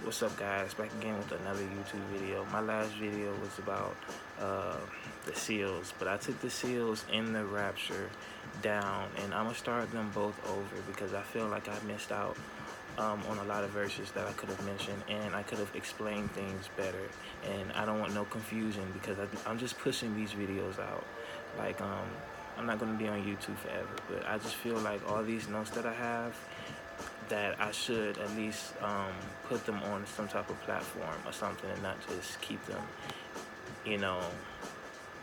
What's up, guys? Back again with another YouTube video. My last video was about the seals, but I took the seals in the Rapture down, and I'm gonna start them both over because I feel like I missed out on a lot of verses that I could have mentioned, and I could have explained things better. And I don't want no confusion because I'm just pushing these videos out. Like I'm not gonna be on YouTube forever, but I just feel like all these notes that I have, that I should at least put them on some type of platform or something and not just keep them, you know,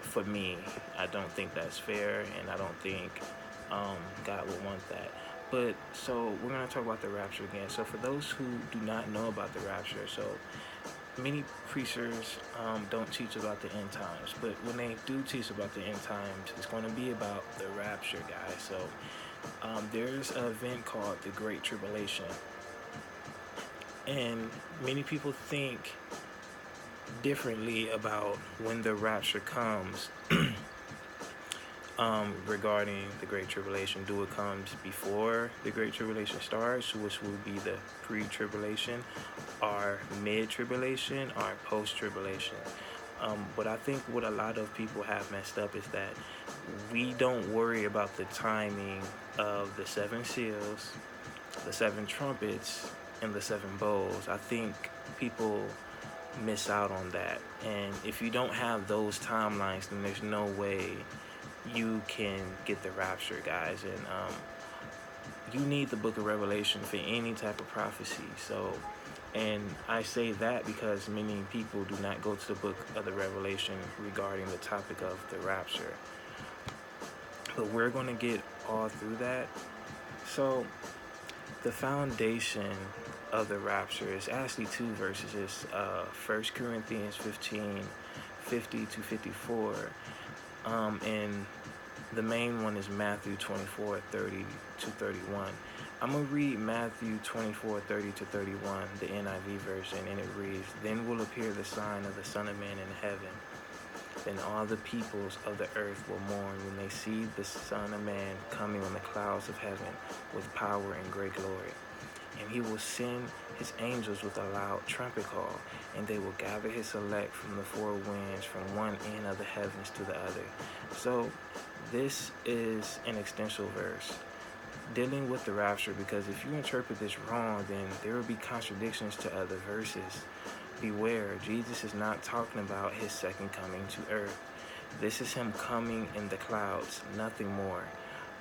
for me. I don't think that's fair, and I don't think God would want that. But so we're going to talk about the rapture again. So for those who do not know about the rapture, so many preachers don't teach about the end times, but when they do teach about the end times, it's going to be about the rapture, guys. So there's an event called the Great Tribulation, and many people think differently about when the rapture comes. Regarding the Great Tribulation, do it comes before the Great Tribulation starts, which will be the pre-tribulation, or mid-tribulation, or post-tribulation. But I think what a lot of people have messed up is that we don't worry about the timing of the 7 seals, the 7 trumpets, and the 7 bowls. I think people miss out on that. And if you don't have those timelines, then there's no way you can get the rapture, guys. And you need the book of Revelation for any type of prophecy. So, and I say that because many people do not go to the book of the Revelation regarding the topic of the rapture. But we're going to get all through that. So the foundation of the rapture is actually 2 verses. It's 1 Corinthians 15, 50 to 54. And the main one is Matthew 24, 30 to 31. I'm going to read Matthew 24, 30 to 31, the NIV version, and it reads, "Then will appear the sign of the Son of Man in heaven. Then all the peoples of the earth will mourn when they see the Son of Man coming on the clouds of heaven with power and great glory. And he will send his angels with a loud trumpet call, and they will gather his elect from the 4 winds, from one end of the heavens to the other." So this is an extensive verse dealing with the rapture, because if you interpret this wrong, then there will be contradictions to other verses. Beware, Jesus is not talking about his second coming to earth. This is him coming in the clouds, nothing more.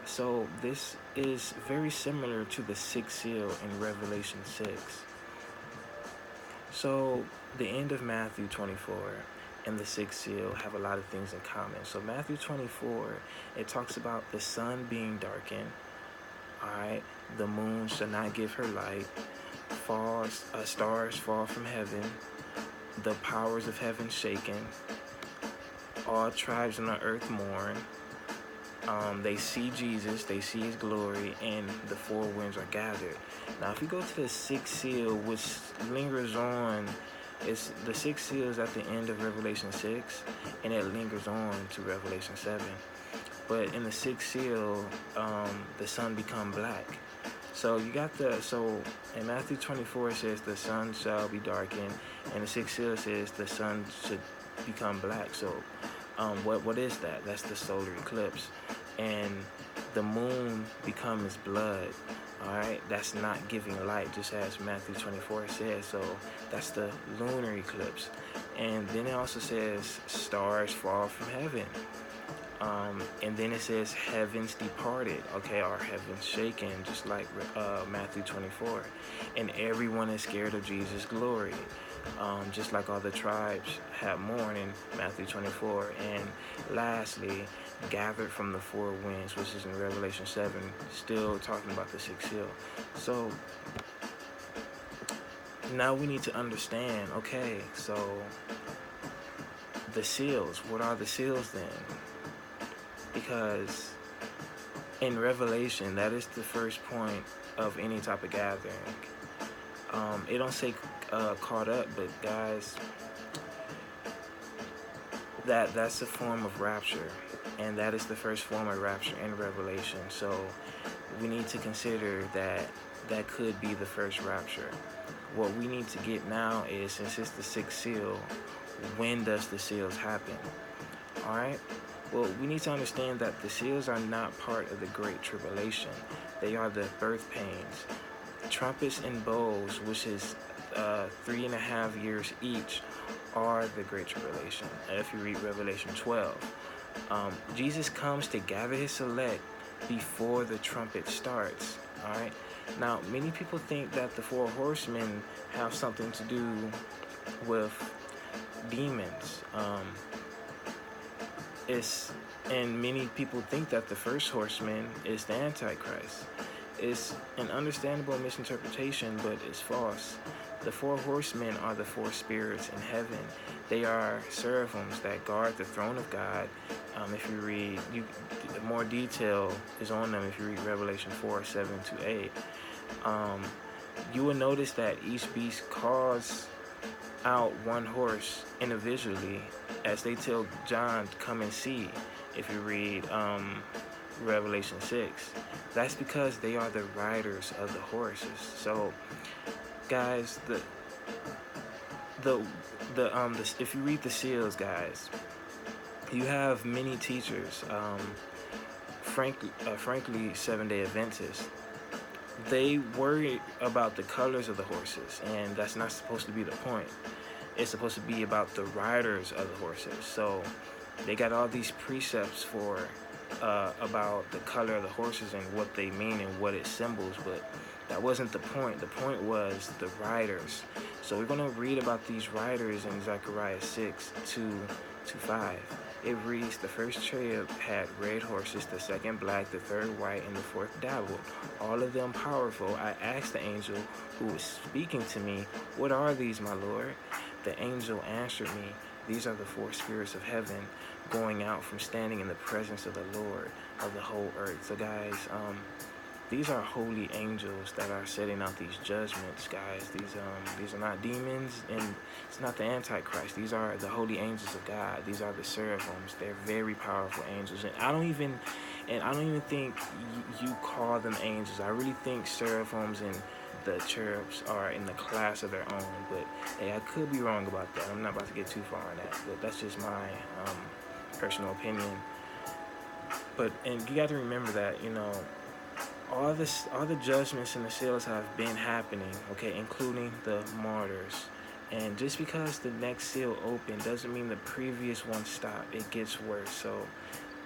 So this is very similar to the 6th seal in Revelation 6. So the end of Matthew 24 and the 6th seal have a lot of things in common. So Matthew 24, it talks about the sun being darkened. Alright, the moon shall not give her light. Stars fall from heaven. The powers of heaven shaken. All tribes on the earth mourn. They see Jesus, they see his glory, and the 4 winds are gathered. Now, if you go to the 6th seal, which lingers on, it's the 6th seal is at the end of Revelation 6, and it lingers on to Revelation 7. But in the 6th seal, the sun become black. So you got so in Matthew 24 it says the sun shall be darkened, and the 6th seal says the sun should become black. So what is that? That's the solar eclipse. And the moon becomes blood. Alright, that's not giving light, just as Matthew 24 says. So that's the lunar eclipse. And then it also says stars fall from heaven. And then it says heavens departed, okay, or heavens shaken, just like Matthew 24. And everyone is scared of Jesus' glory, just like all the tribes have mourned in Matthew 24. And lastly, gathered from the 4 winds, which is in Revelation 7, still talking about the 6th seal. So now we need to understand, okay, so the seals, what are the seals then? Because in Revelation, that is the first point of any type of gathering. It don't say caught up, but guys, that's a form of rapture, and that is the first form of rapture in Revelation. So we need to consider that that could be the first rapture. what we need to get now is, since it's the sixth seal, when does the seals happen? All right. Well, we need to understand that the seals are not part of the Great Tribulation. They are the birth pains. Trumpets and bowls, which is 3.5 years each, are the Great Tribulation. If you read Revelation 12, Jesus comes to gather his select before the trumpet starts. All right. Now, many people think that the four horsemen have something to do with demons. And many people think that the first horseman is the Antichrist. It's an understandable misinterpretation, but it's false. The four horsemen are the four spirits in heaven. They are seraphims that guard the throne of God. If you read, more detail is on them if you read Revelation 4:7-8. You will notice that each beast calls out one horse individually as they tell John to come and see. If you read Revelation 6, that's because they are the riders of the horses. So, guys, if you read the seals, guys, you have many teachers, frankly, Seventh-day Adventists. They worry about the colors of the horses, and that's not supposed to be the point. It's supposed to be about the riders of the horses. So they got all these precepts for about the color of the horses and what they mean and what it symbols, but that wasn't the point. The point was the riders. So we're going to read about these riders in Zechariah 6:2-5. It reads, the first chariot had red horses, the second black, the third white, and the fourth dappled, all of them powerful. I asked the angel who was speaking to me, what are these, my Lord? The angel answered me, these are the four spirits of heaven going out from standing in the presence of the Lord of the whole earth. So guys, these are holy angels that are setting out these judgments, guys. These are not demons, and it's not the Antichrist. These are the holy angels of God. These are the seraphims. They're very powerful angels, and I don't even think you call them angels. I really think seraphims and the cherubs are in the class of their own. But hey, I could be wrong about that. I'm not about to get too far on that, but that's just my personal opinion. And you got to remember that, all the judgments and the seals have been happening, okay, including the martyrs. And just because the next seal opened doesn't mean the previous one stopped. It gets worse. So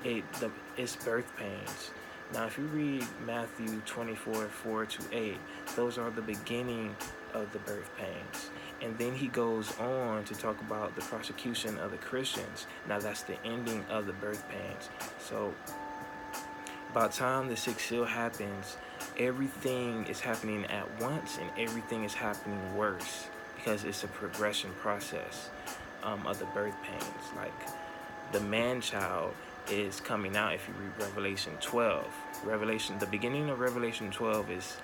it's birth pains. Now, if you read Matthew 24:4-8, those are the beginning of the birth pains. And then he goes on to talk about the persecution of the Christians. Now, that's the ending of the birth pains. So by the time the sixth seal happens, everything is happening at once and everything is happening worse because it's a progression process of the birth pains. Like the man-child is coming out if you read Revelation 12. The beginning of Revelation 12 is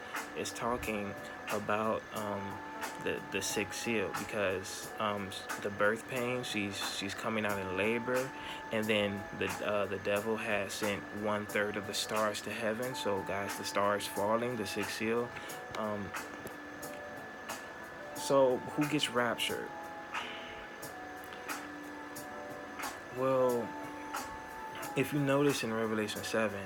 talking about the sixth seal, because the birth pain, she's coming out in labor, and then the devil has sent 1/3 of the stars to heaven. So guys, the stars falling, the sixth seal. So who gets raptured? Well, if you notice in Revelation 7,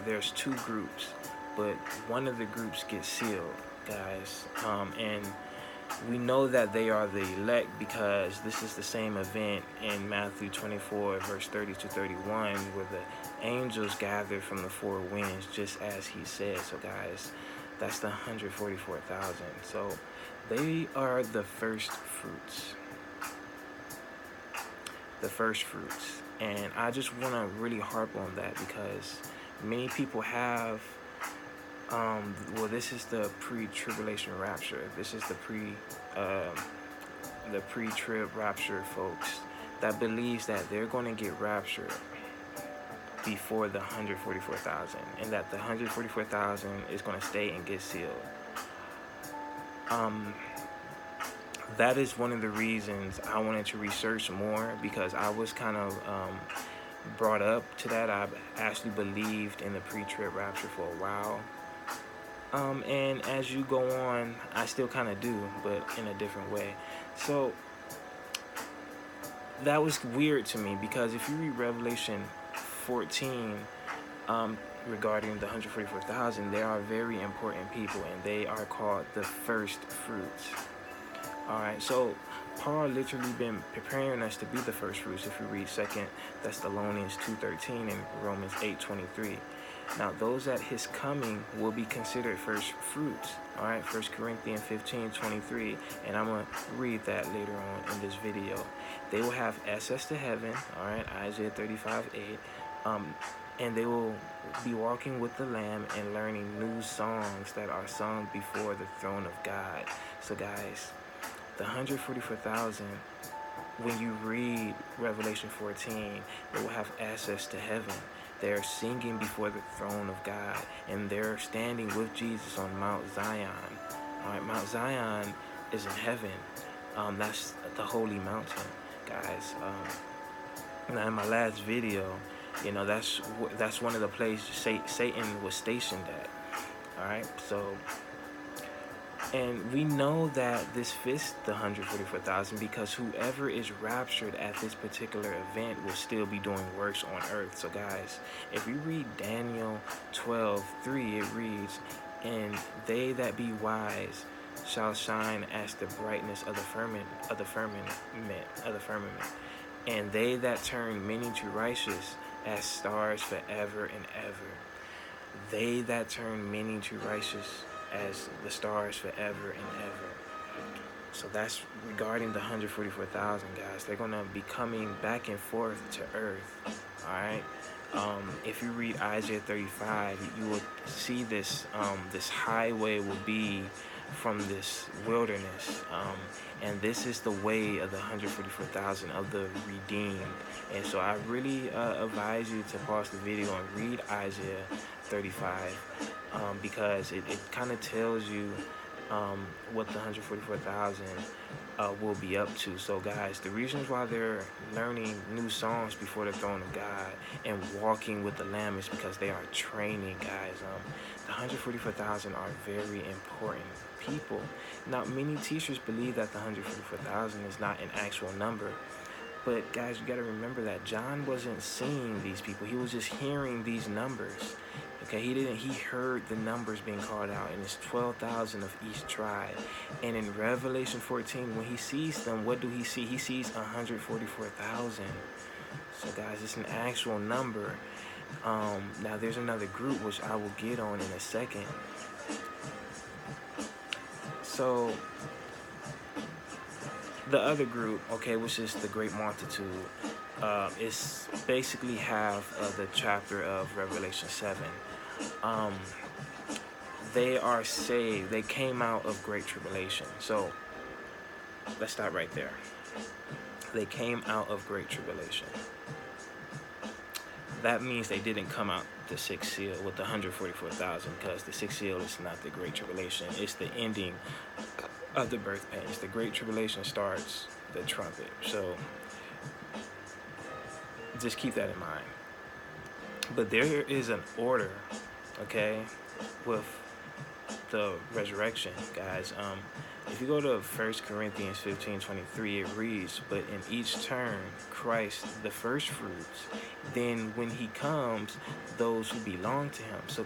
there's two groups, but one of the groups gets sealed, guys. And we know that they are the elect because this is the same event in Matthew 24:30-31, where the angels gathered from the four winds, just as he said. So guys, that's the 144,000. So they are the first fruits. The first fruits. And I just want to really harp on that because many people have, this is the pre-tribulation rapture. This is the pre-trib rapture folks that believes that they're going to get raptured before the 144,000, and that the 144,000 is going to stay and get sealed. That is one of the reasons I wanted to research more, because I was kind of brought up to that. I've actually believed in the pre-trib rapture for a while. And as you go on, I still kind of do, but in a different way. So that was weird to me, because if you read Revelation 14, um, regarding the 144,000, they are very important people, and they are called the first fruits. All right, so Paul literally been preparing us to be the first fruits. If you read 2 Thessalonians 2:13 and Romans 8:23. Now, those at his coming will be considered first fruits. All right, 1 Corinthians 15:23, and I'm going to read that later on in this video. They will have access to heaven, all right, Isaiah 35:8, and they will be walking with the Lamb and learning new songs that are sung before the throne of God. So, guys, the 144,000, when you read Revelation 14, they will have access to heaven. They're singing before the throne of God, and they're standing with Jesus on Mount Zion. All right, Mount Zion is in heaven. That's the holy mountain, guys. Now, in my last video, you know, that's one of the places Satan was stationed at. All right, so. And we know that this fits the 144,000, because whoever is raptured at this particular event will still be doing works on earth. So, guys, if we read Daniel 12:3, it reads, "And they that be wise shall shine as the brightness of the firmament, and they that turn many to righteous as stars forever and ever." They that turn many to righteous as the stars forever and ever. So that's regarding the 144,000, guys. They're going to be coming back and forth to earth. All right. If you read Isaiah 35, you will see this this highway will be from this wilderness, and this is the way of the 144,000 of the redeemed. And so I really advise you to pause the video and read Isaiah 35, because it kind of tells you what the 144,000 will be up to. So, guys, the reasons why they're learning new songs before the throne of God and walking with the Lamb is because they are training, guys. The 144,000 are very important people. Now, many teachers believe that the 144,000 is not an actual number. But, guys, you got to remember that John wasn't seeing these people. He was just hearing these numbers. Okay, he heard the numbers being called out, and it's 12,000 of each tribe. And in Revelation 14, when he sees them, what do he see? He sees 144,000. So, guys, it's an actual number. Now, there's another group, which I will get on in a second. So, the other group, okay, which is the great multitude, is basically half of the chapter of Revelation 7. They are saved. They came out of great tribulation. So, let's stop right there. They came out of great tribulation. That means they didn't come out the sixth seal with the 144,000, because the sixth seal is not the great tribulation. It's the ending of the birth pains. The great tribulation starts the trumpet. So just keep that in mind. But there is an order, okay, with the resurrection, guys. If you go to 1 Corinthians 15:23, it reads, "But in each turn, Christ the first fruits, then when he comes, those who belong to him." So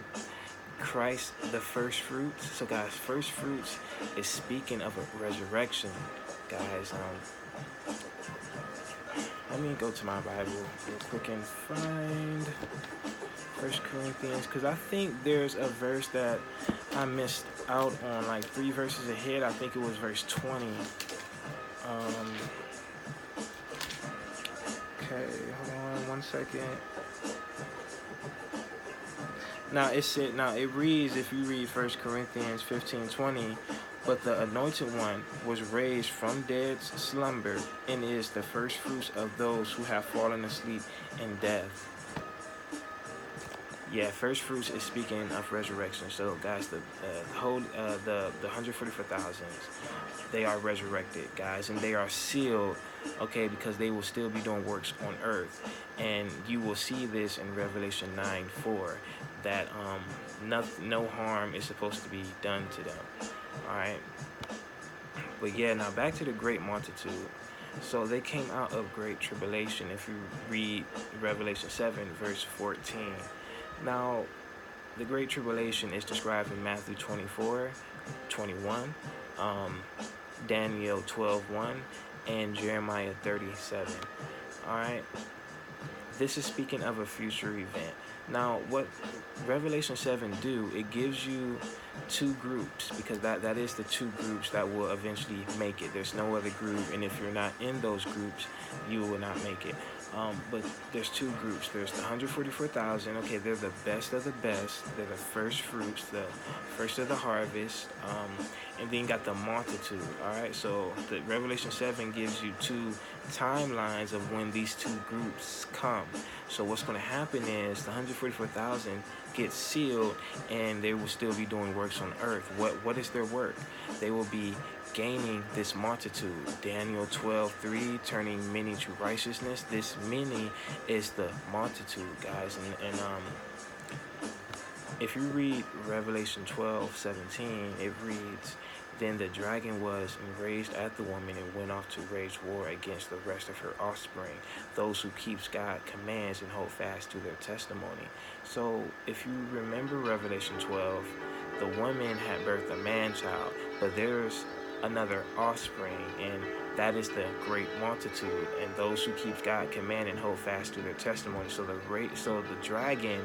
Christ the first fruits. So, guys, first fruits is speaking of a resurrection, guys. Let me go to my Bible real quick and find 1 Corinthians, because I think there's a verse that I missed out on, like 3 verses ahead. I think it was verse 20. Okay, hold on 1 second. Now it reads, if you read 1 Corinthians 15:20, "But the anointed one was raised from dead slumber, and is the first fruits of those who have fallen asleep in death." Yeah, first fruits is speaking of resurrection. So, guys, the 144,000, they are resurrected, guys, and they are sealed, okay, because they will still be doing works on earth. And you will see this in Revelation 9:4. that no harm is supposed to be done to them. All right. But yeah, now back to the great multitude. So they came out of great tribulation. If you read Revelation 7, verse 14. Now, the great tribulation is described in Matthew 24:21, Daniel 12:1, and Jeremiah 37. All right. This is speaking of a future event. Now, what Revelation 7 do, it gives you two groups, because that is the two groups that will eventually make it. There's no other group, and if you're not in those groups, you will not make it. But there's two groups. There's the 144,000. Okay, they're the best of the best. They're the first fruits, the first of the harvest. And then you got the multitude. All right, so the Revelation 7 gives you two timelines of when these two groups come. So what's going to happen is the 144,000 get sealed, and they will still be doing works on earth. What is their work? They will be gaining this multitude. Daniel 12:3, turning many to righteousness. This many is the multitude, guys. And if you read Revelation 12:17, it reads, "Then the dragon was enraged at the woman and went off to wage war against the rest of her offspring, those who keeps God's commands and hold fast to their testimony." So if you remember Revelation 12, the woman had birthed a man-child, but there's another offspring, and that is the great multitude, and those who keep God's command and hold fast to their testimony. So the dragon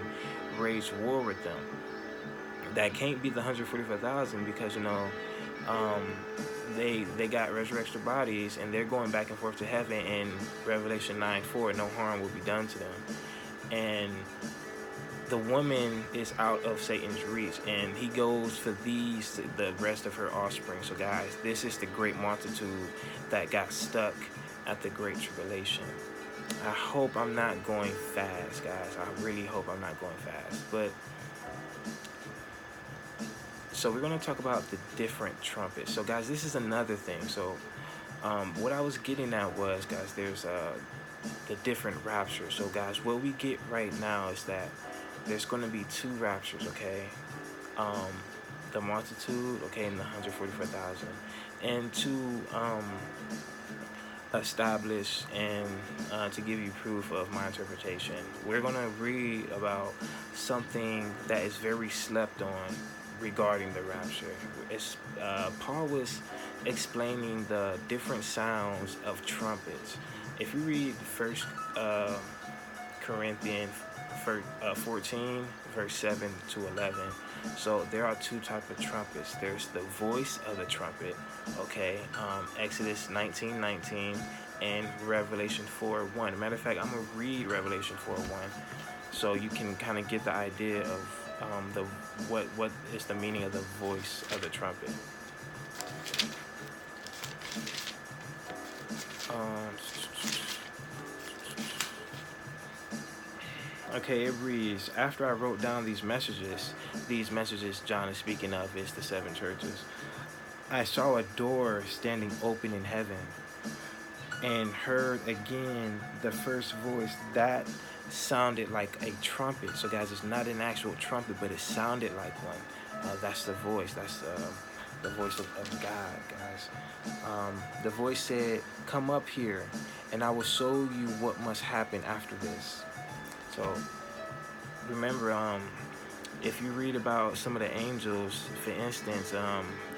waged war with them. That can't be the 144,000, because they got resurrection bodies, and they're going back and forth to heaven. In Revelation 9:4, no harm will be done to them. And the woman is out of Satan's reach, and he goes for the rest of her offspring. So guys, this is the great multitude that got stuck at the great tribulation. I hope I'm not going fast, guys. I really hope I'm not going fast. But so we're going to talk about the different trumpets. So guys, this is another thing. So what I was getting at was, guys, there's the different raptures. So guys, what we get right now is that there's going to be two raptures, okay? The multitude, okay, and the 144,000. And to establish and to give you proof of my interpretation, we're going to read about something that is very slept on regarding the rapture. Paul was explaining the different sounds of trumpets. If you read 1 Corinthians 14, verse 7 to 11. So there are two types of trumpets. There's the voice of the trumpet, okay? Exodus 19:19 and Revelation 4:1. Matter of fact, I'm going to read Revelation 4:1 so you can kind of get the idea of what is the meaning of the voice of the trumpet. Okay, it reads, "After I wrote down these messages John is speaking of is the seven churches, I saw a door standing open in heaven and heard again the first voice that sounded like a trumpet." So guys, it's not an actual trumpet, but it sounded like one. That's the voice. That's the voice of God, guys. The voice said, "Come up here, and I will show you what must happen after this." So remember, if you read about some of the angels, for instance,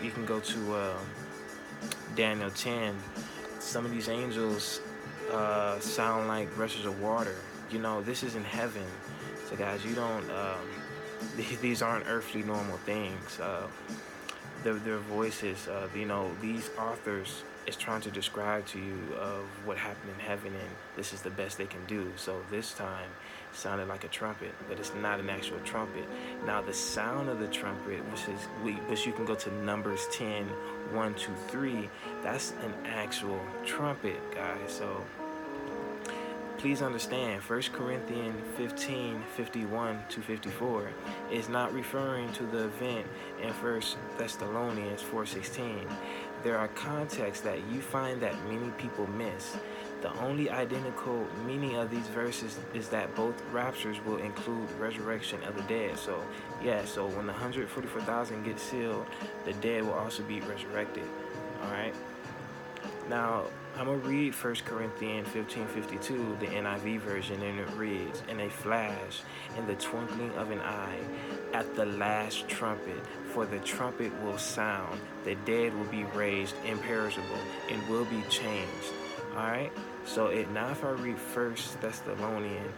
you can go to Daniel 10. Some of these angels sound like rushes of water. This is in heaven. So guys, you don't, these aren't earthly normal things. Their voices, these authors is trying to describe to you of what happened in heaven, and this is the best they can do. So this time sounded like a trumpet, but it's not an actual trumpet. Now the sound of the trumpet, which you can go to Numbers 10, 1, 2, 3, that's an actual trumpet, guys. So please understand, 1 Corinthians 15, 51 to 54 is not referring to the event in 1 Thessalonians 4:16. There are contexts that you find that many people miss. The only identical meaning of these verses is that both raptures will include resurrection of the dead. So, yeah, so when the 144,000 get sealed, the dead will also be resurrected. All right. Now, I'm going to read 1 Corinthians 15:52, the NIV version, and it reads, "In a flash, in the twinkling of an eye, at the last trumpet, for the trumpet will sound, the dead will be raised imperishable and will be changed." All right? So now if I read 1 Thessalonians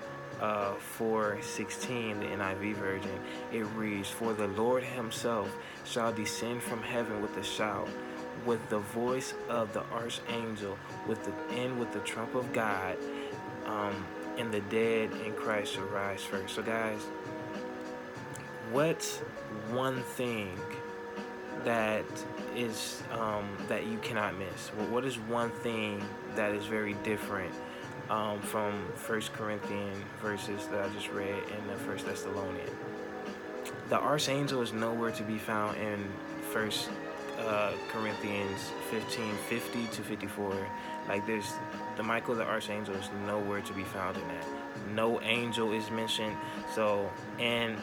4:16, the NIV version, it reads, "For the Lord himself shall descend from heaven with a shout, with the voice of the archangel, with the trump of God, and the dead in Christ shall rise first." So guys, what's one thing that is that you cannot miss? What is one thing that is very different from 1 Corinthians verses that I just read in the 1 Thessalonians? The archangel is nowhere to be found in 1 Corinthians 15:50-54. Like there's the Michael the archangel is nowhere to be found in that. No angel is mentioned. So and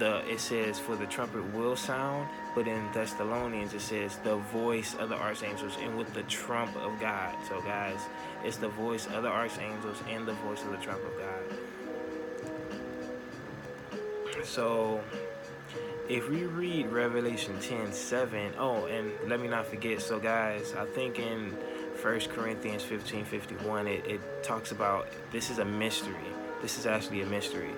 it says for the trumpet will sound, but in Thessalonians it says the voice of the archangels and with the trump of God. So guys, it's the voice of the archangels and the voice of the trump of God. So if we read Revelation 10:7, and let me not forget, so guys, I think in 1 Corinthians 15:51, it talks about, this is a mystery. This is actually a mystery.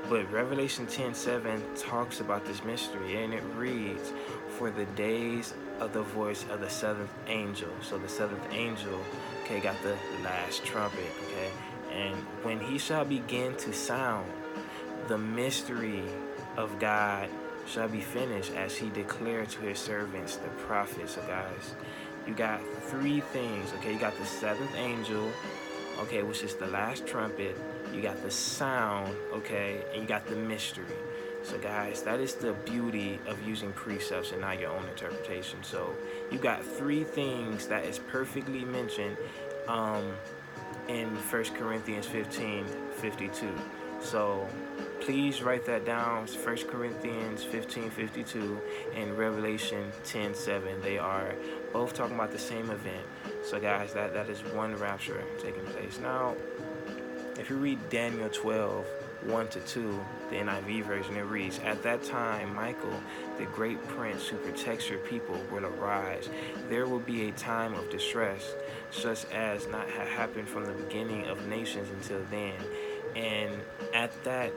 But Revelation 10:7 talks about this mystery, and it reads, "For the days of the voice of the seventh angel." So the seventh angel, okay, got the last trumpet, okay? And when he shall begin to sound, the mystery of God shall be finished, as he declared to his servants, the prophets. So guys, you got three things, okay? You got the seventh angel, okay, which is the last trumpet. You got the sound, okay, and you got the mystery. So guys, that is the beauty of using precepts and not your own interpretation. So you got three things that is perfectly mentioned in 1 Corinthians 15:52. So please write that down. 1 Corinthians 15:52 and Revelation 10:7. They are both talking about the same event. So guys, that is one rapture taking place. Now, if you read Daniel 12:1-2, the NIV version, it reads, "At that time, Michael, the great prince who protects your people, will arise. There will be a time of distress, such as not had happened from the beginning of nations until then. And at that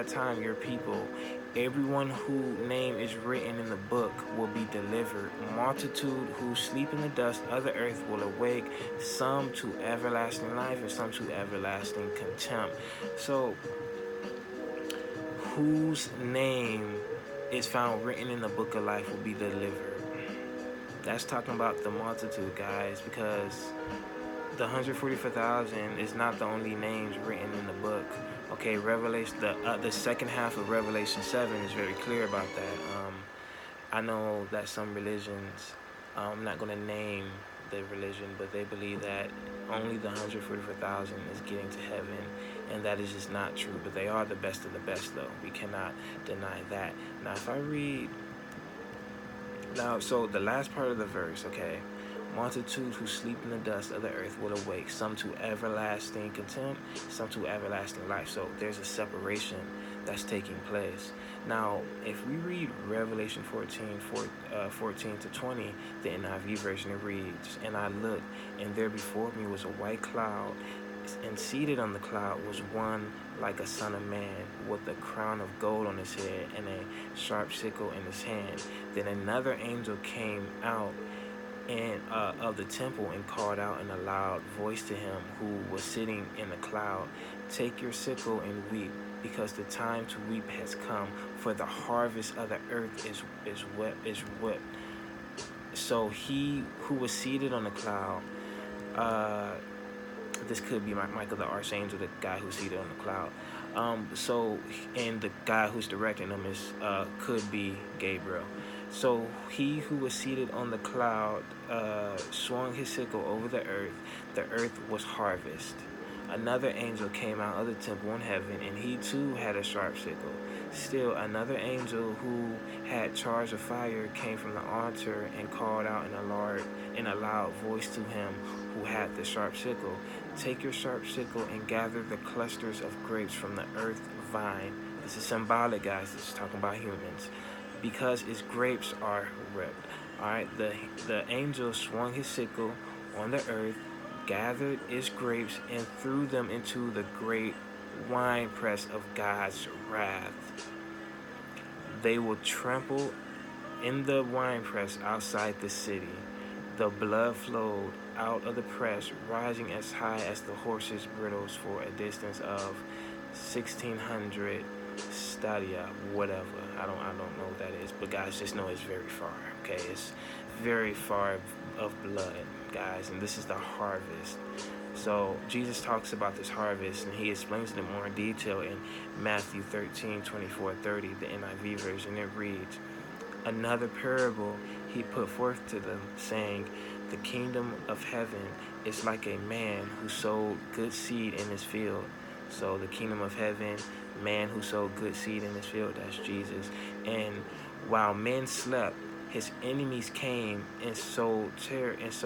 time, your people, everyone whose name is written in the book, will be delivered. Multitude who sleep in the dust of the earth will awake, some to everlasting life and some to everlasting contempt." So, whose name is found written in the book of life will be delivered? That's talking about the multitude, guys, because the 144,000 is not the only names written in the book. Okay, Revelation, the second half of Revelation 7 is very clear about that. I know that some religions, I'm not going to name the religion, but they believe that only the 144,000 is getting to heaven, and that is just not true. But they are the best of the best, though. We cannot deny that. Now, if I read, so the last part of the verse, okay, "Multitude who sleep in the dust of the earth will awake, some to everlasting contempt, some to everlasting life." So there's a separation that's taking place. Now, if we read Revelation 14:14-20, the NIV version, it reads, "And I looked, and there before me was a white cloud, and seated on the cloud was one like a son of man, with a crown of gold on his head and a sharp sickle in his hand. Then another angel came out of the temple and called out in a loud voice to him who was sitting in the cloud, 'Take your sickle and weep, because the time to weep has come, for the harvest of the earth is whipped.'" So he who was seated on the cloud, this could be Michael the archangel, the guy who's seated on the cloud. And the guy who's directing them could be Gabriel. So he who was seated on the cloud swung his sickle over the earth was harvest. Another angel came out of the temple in heaven, and he too had a sharp sickle. Still, another angel who had charge of fire came from the altar and called out in a loud voice to him who had the sharp sickle, "Take your sharp sickle and gather the clusters of grapes from the earth vine." This is symbolic, guys. This is talking about humans, because its grapes are ripped. All right, the angel swung his sickle on the earth, gathered its grapes, and threw them into the great winepress of God's wrath. They will trample in the winepress outside the city. The blood flowed out of the press, rising as high as the horses' bridles for a distance of 1,600 stadia, whatever. I don't know what that is, but guys, just know it's very far. Okay, it's very far of blood, guys, and this is the harvest. So Jesus talks about this harvest, and he explains it in more detail in Matthew 13:24-30, the NIV version. It reads, "Another parable he put forth to them, saying, the kingdom of heaven is like a man who sowed good seed in his field." So the kingdom of heaven, man who sowed good seed in his field, that's Jesus. "And while men slept, his enemies came and sowed tares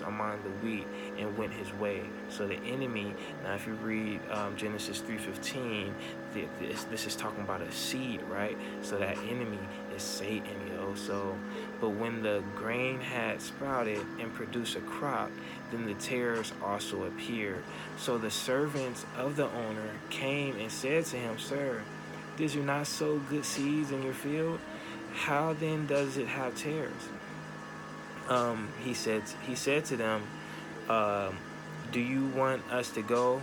among the wheat and went his way." So the enemy, now if you read Genesis 3:15, this is talking about a seed, right? So that enemy is Satan, So, but when the grain had sprouted and produced a crop, then the tares also appeared. So the servants of the owner came and said to him, "Sir, did you not sow good seeds in your field? How then does it have tares?" He said to them, "Do you want us to go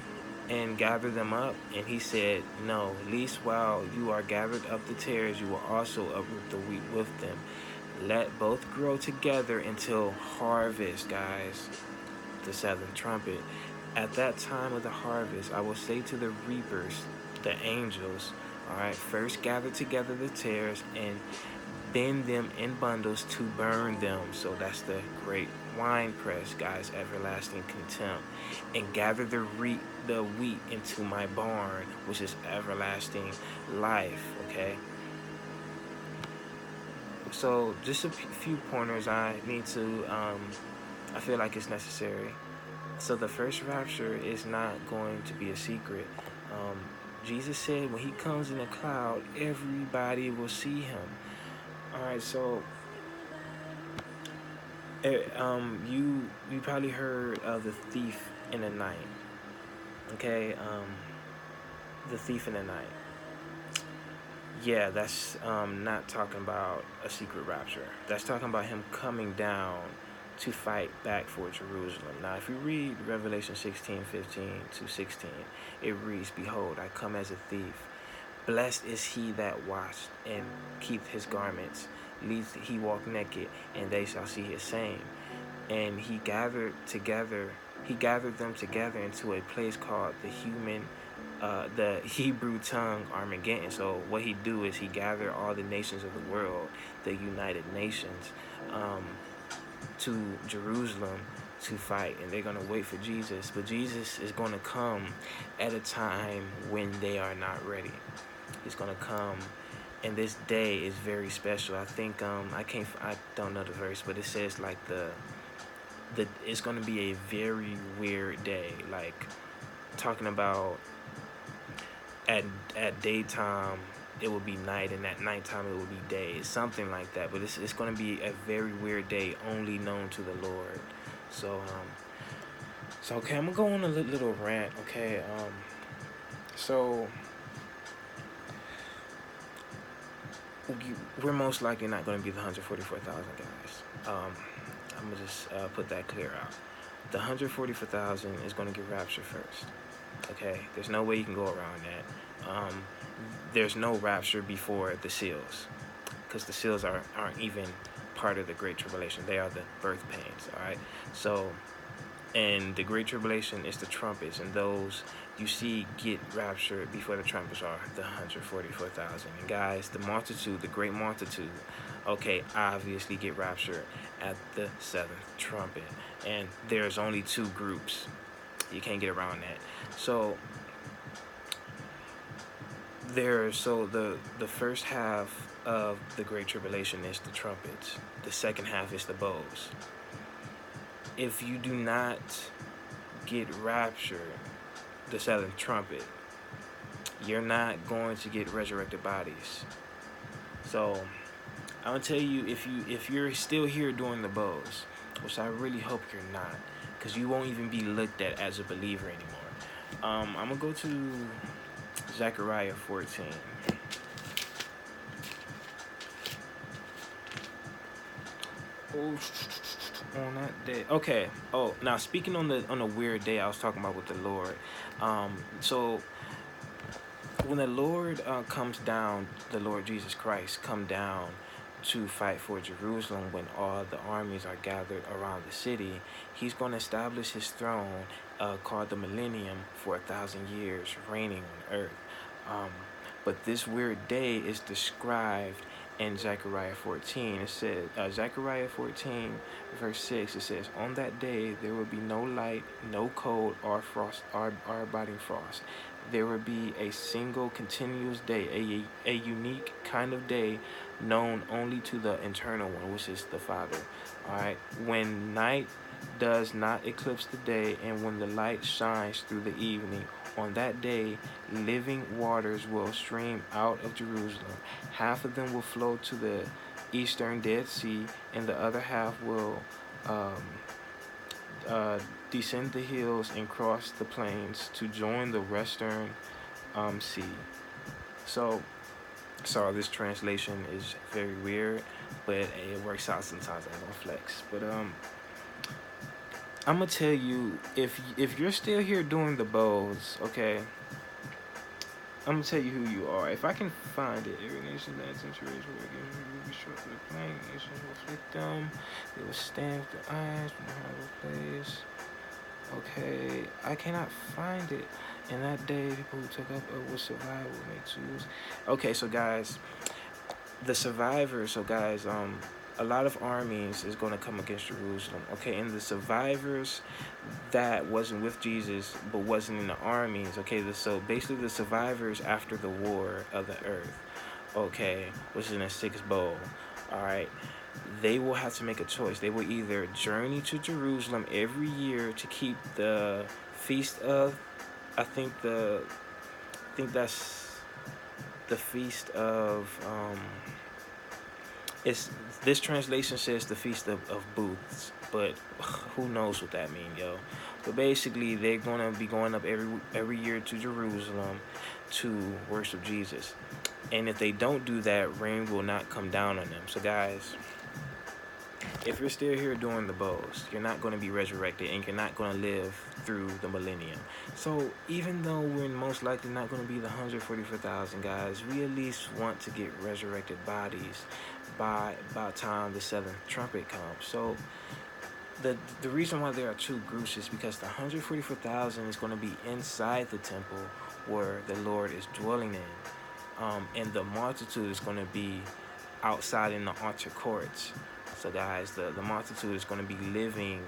and gather them up?" And he said, "No, least while you are gathered up the tares, you will also uproot the wheat with them. Let both grow together until harvest," guys, the seventh trumpet. "At that time of the harvest, I will say to the reapers," the angels, all right, "first gather together the tares and bend them in bundles to burn them." So that's the great wine press, guys, everlasting contempt. "And gather the wheat into my barn, which is everlasting life." Okay. So just a few pointers I need to, I feel like it's necessary. So the first rapture is not going to be a secret. Jesus said when he comes in a cloud, everybody will see him. All right, so you probably heard of the thief in the night. Okay, the thief in the night. Yeah, that's not talking about a secret rapture. That's talking about him coming down to fight back for Jerusalem. Now, if you read Revelation 16:15-16, it reads, "Behold, I come as a thief. Blessed is he that watch and keep his garments, lest he walk naked, and they shall see his shame." And he gathered them together into a place called the Hebrew tongue Armageddon. So what he do is he gathered all the nations of the world, the United Nations, to Jerusalem to fight, and they're going to wait for Jesus. But Jesus is going to come at a time when they are not ready. He's going to come, and this day is very special. I think I don't know the verse, but it says like it's going to be a very weird day, like talking about at daytime it will be night, and at nighttime it will be day. It's something like that, but it's going to be a very weird day, only known to the Lord. So okay, I'm gonna go on a little rant. Okay, so we're most likely not going to be the 144,000 guys. I'm gonna just put that clear out. The 144,000 is going to get raptured first. Okay, there's no way you can go around that. There's no rapture before the seals, because the seals aren't even part of the Great Tribulation. They are the birth pains. All right, so. And the Great Tribulation is the trumpets, and those you see get raptured before the trumpets are the 144,000. And guys, the great multitude okay, obviously get raptured at the seventh trumpet. And there's only two groups. You can't get around that. So the first half of the Great Tribulation is the trumpets. The second half is the bowls. If you do not get raptured, the seventh trumpet, you're not going to get resurrected bodies. So I'm gonna tell you, if you're still here during the bowls, which I really hope you're not, because you won't even be looked at as a believer anymore. I'm gonna go to Zechariah 14. Oh, on that day. Okay. Oh, now speaking on the weird day I was talking about with the Lord. So when the Lord comes down, the Lord Jesus Christ come down to fight for Jerusalem when all the armies are gathered around the city, he's going to establish his throne called the millennium for 1,000 years, reigning on earth. But this weird day is described in Zechariah 14. It says, Zechariah 14, verse 6, it says, on that day there will be no light, no cold, or frost, or abiding frost. There will be a single continuous day, a unique kind of day known only to the eternal one, which is the Father. All right. When night does not eclipse the day, and when the light shines through the evening, on that day, living waters will stream out of Jerusalem. Half of them will flow to the eastern Dead Sea, and the other half will descend the hills and cross the plains to join the western sea. So, sorry, this translation is very weird, but it works out sometimes. I don't flex, but I'm gonna tell you, if you're still here doing the bowls, okay, I'm gonna tell you who you are. If I can find it, every nation that centuries will be struck with a plague. Nations will afflict them. They will stand with their eyes from the horrible place. Okay, I cannot find it. In that day, people who took up will survive, will make tools. Okay, so guys, the survivors. So guys, a lot of armies is going to come against Jerusalem. Okay, and the survivors that wasn't with Jesus but wasn't in the armies. Okay, so basically the survivors after the war of the earth. Okay, which is in a sixth bowl. All right, they will have to make a choice. They will either journey to Jerusalem every year to keep the feast of, I think that's the feast of it's this translation says the feast of booths, but who knows what that means, yo. But basically they're gonna be going up every year to Jerusalem to worship Jesus. And if they don't do that, rain will not come down on them. So guys, if you're still here during the bowls, you're not going to be resurrected, and you're not going to live through the millennium. So even though we're most likely not going to be the 144,000 guys, we at least want to get resurrected bodies by about time the seventh trumpet comes. So the reason why there are two groups is because the 144,000 is going to be inside the temple where the Lord is dwelling in, and the multitude is going to be outside in the outer courts. So guys, the multitude is going to be living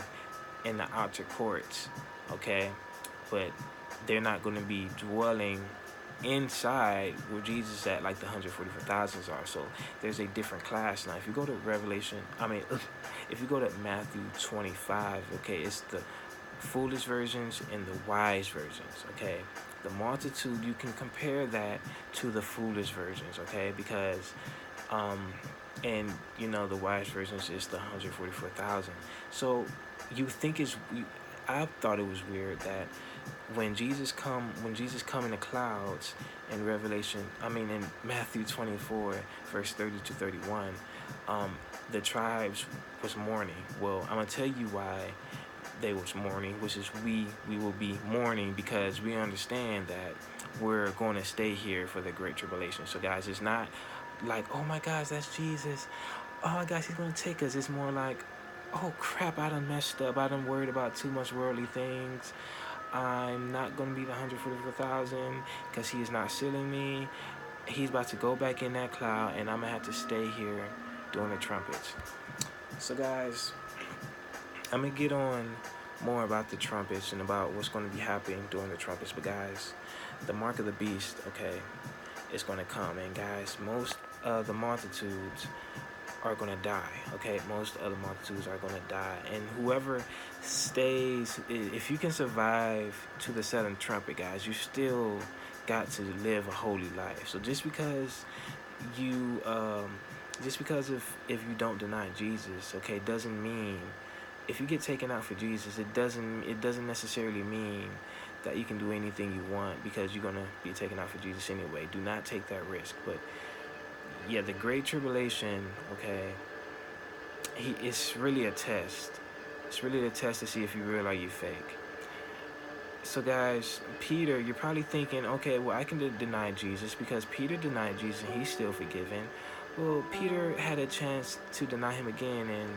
in the outer courts, okay? But they're not going to be dwelling inside where Jesus is at, like the 144,000 are. So there's a different class now. If you go to if you go to Matthew 25, okay, it's the foolish versions and the wise versions, okay? The multitude, you can compare that to the foolish versions, okay? Because and the wise versions is the 144,000. So you think I thought it was weird that when Jesus come in the clouds in in Matthew 24 verse 30 to 31, the tribes was mourning. Well, I'm gonna tell you why they was mourning, which is we will be mourning because we understand that we're going to stay here for the Great Tribulation. So guys, it's not like, oh my gosh, that's Jesus, oh my gosh, he's gonna take us. It's more like, oh crap, I done messed up, I done worried about too much worldly things, I'm not gonna be the 144,000 because he is not sealing me. He's about to go back in that cloud, and I'm gonna have to stay here during the trumpets. So guys, I'm going to get on more about the trumpets and about what's going to be happening during the trumpets. But guys, the mark of the beast, okay, is going to come. And guys, most of the multitudes are going to die, okay? Most of the multitudes are going to die. And whoever stays, if you can survive to the seventh trumpet, guys, you still got to live a holy life. So just because you, if you don't deny Jesus, okay, doesn't mean, if you get taken out for Jesus, it doesn't necessarily mean that you can do anything you want, because you're going to be taken out for Jesus anyway. Do not take that risk. But yeah, the Great Tribulation, okay, it's really a test. It's really a test to see if you real or you fake. So guys, Peter, you're probably thinking, okay, well, I can deny Jesus because Peter denied Jesus and he's still forgiven. Well, Peter had a chance to deny him again and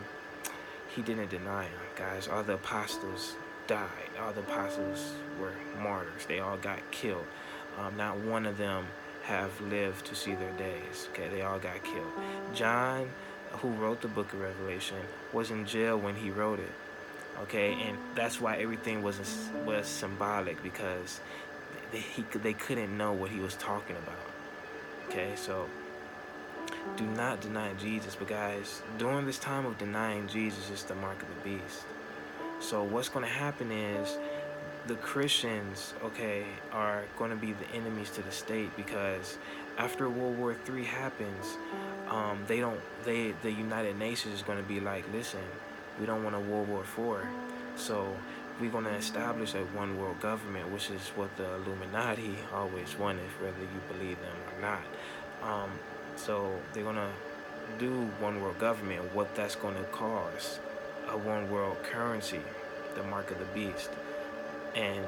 he didn't deny him, guys. All the apostles died. All the apostles were martyrs. They all got killed. Not one of them have lived to see their days. Okay, they all got killed. John, who wrote the book of Revelation, was in jail when he wrote it. Okay, and that's why everything was symbolic, because they couldn't know what he was talking about. Okay, so do not deny Jesus. But guys, during this time of denying Jesus is the mark of the beast. So what's going to happen is the Christians, okay, are going to be the enemies to the state, because after World War III happens, the United Nations is going to be like, listen, we don't want a World War IV, so we're going to establish a one world government, which is what the Illuminati always wanted, whether you believe them or not. So they're going to do one world government. What that's going to cause, a one world currency, the mark of the beast. And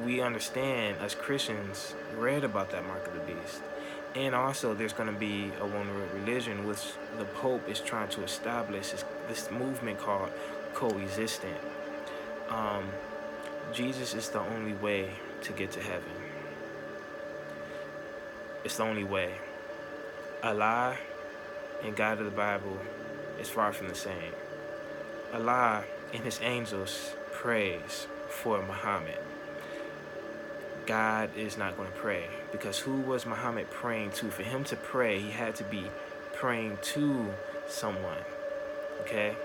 we understand, as Christians, read about that mark of the beast. And also there's going to be a one world religion, which the Pope is trying to establish this movement called coexistent. Jesus is the only way to get to heaven. It's the only way. Allah and God of the Bible is far from the same. Allah and his angels praise for Muhammad. God is not going to pray, because who was Muhammad praying to? For him to pray, he had to be praying to someone. Okay?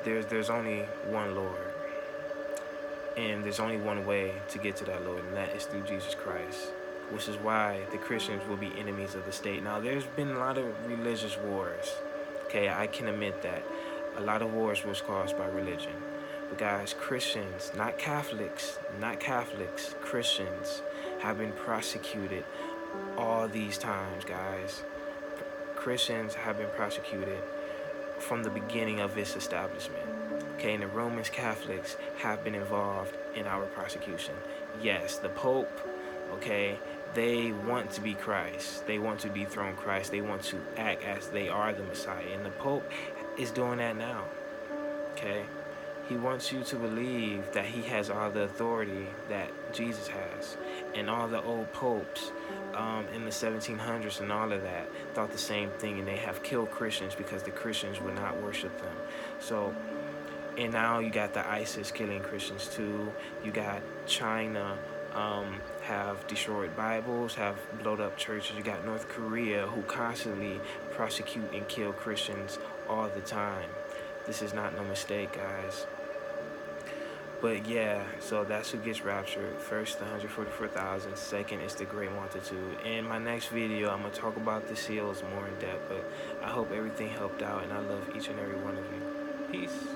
There's only one Lord, and there's only one way to get to that Lord, and that is through Jesus Christ, which is why the Christians will be enemies of the state. Now, there's been a lot of religious wars. Okay, I can admit that. A lot of wars was caused by religion. But guys, Christians, not Catholics, Christians have been prosecuted all these times, guys. Christians have been prosecuted from the beginning of its establishment. Okay, and the Roman Catholics have been involved in our prosecution. Yes, the Pope, okay, they want to be Christ. They want to dethrone Christ. They want to act as they are the Messiah. And the Pope is doing that now, okay? He wants you to believe that he has all the authority that Jesus has. And all the old popes in the 1700s and all of that thought the same thing, and they have killed Christians because the Christians would not worship them. So, and now you got the ISIS killing Christians too. You got China have destroyed Bibles, have blown up churches. You got North Korea, who constantly prosecute and kill Christians all the time. This is not no mistake, guys. But yeah, so that's who gets raptured. First, the 144,000. Second is the great multitude. In my next video, I'm going to talk about the seals more in depth. But I hope everything helped out, and I love each and every one of you. Peace.